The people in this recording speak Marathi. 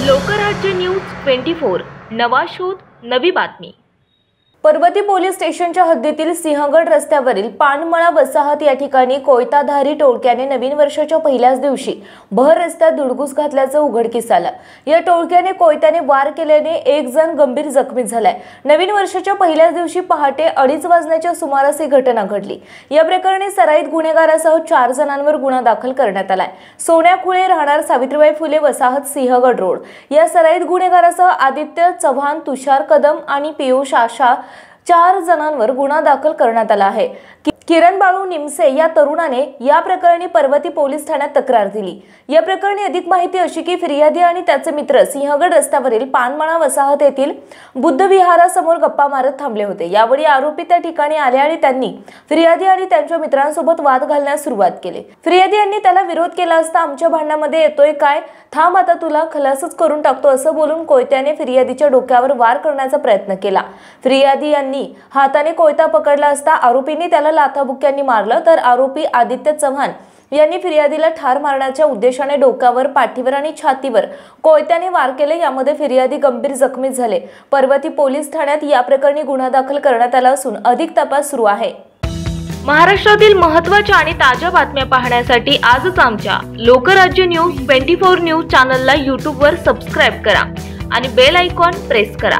लोकराज्य न्यूज 24 नवा शोध नवी बातमी। पर्वती पोलीस स्टेशनच्या हद्दीतील सिंहगड रस्त्यावरील पानमळा वसाहत या ठिकाणी कोयताधारी टोळक्याने नवीन वर्षाच्या पहिल्याच दिवशी भर रस्त्यात धुडगूस घातल्याचं उघडकीस आलं। या टोळक्याने कोयत्याने वार केल्याने एक जण गंभीर जखमी झालाय। नवीन वर्षाच्या पहिल्याच दिवशी पहाटे 2:30 वाजण्याच्या सुमारास ही घटना घडली। या प्रकरणी सराईत गुन्हेगारासह 4 जणांवर गुन्हा दाखल करण्यात आलाय। सोन्या खुळे राहणार सावित्रीबाई फुले वसाहत सिंहगड रोड या सराईत गुन्हेगारासह आदित्य चव्हाण, तुषार कदम आणि पियुष आशा 4 जणांवर गुन्हा दाखल करण्यात आला आहे। किरण बाळू निमसे या तरुणाने या प्रकरणी पर्वती पोलीस ठाण्यात तक्रार दिली। या प्रकरणी अधिक माहिती अशी की फिर्यादी आणि त्याचे मित्र सिंहगड रस्त्यावरील पानमळा वसाहत येथील बुद्ध विहारासमोर गप्पा मारत थांबले होते। यावेळी आरोपी त्या ठिकाणी आले आणि त्यांनी फिर्यादी आणि त्यांच्या मित्रांसोबत वाद घालण्यास सुरुवात केली। फिर्यादी यांनी त्याला विरोध केला असता आमच्या भांडणामध्ये येतोय काय, थांब आता तुला खलासच करून टाकतो असं बोलून कोयत्याने फिर्यादीच्या डोक्यावर वार करण्याचा प्रयत्न केला। फिर्यादी यांनी हाताने कोयता पकडला असता आरोपींनी त्याला लाथाबुक्क्यांनी मारलं तर आरोपी आदित्य चव्हाण यांनी फिर्यादीला ठार मारण्याच्या उद्देशाने डोक्यावर, पाठीवर आणि छातीवर कोयत्याने वार केले। यामध्ये फिर्यादी गंभीर जखमी झाले। पर्वती पोलीस ठाण्यात या प्रकरणी गुन्हा दाखल करण्यात आला असून अधिक तपास सुरू आहे। महाराष्ट्रातील महत्त्वाच्या आणि ताज्या बातम्या पाहण्यासाठी आजच आमच्या लोकराज्य न्यूज 24 न्यूज चॅनलला YouTube वर सबस्क्राइब करा आणि बेल आयकॉन प्रेस करा।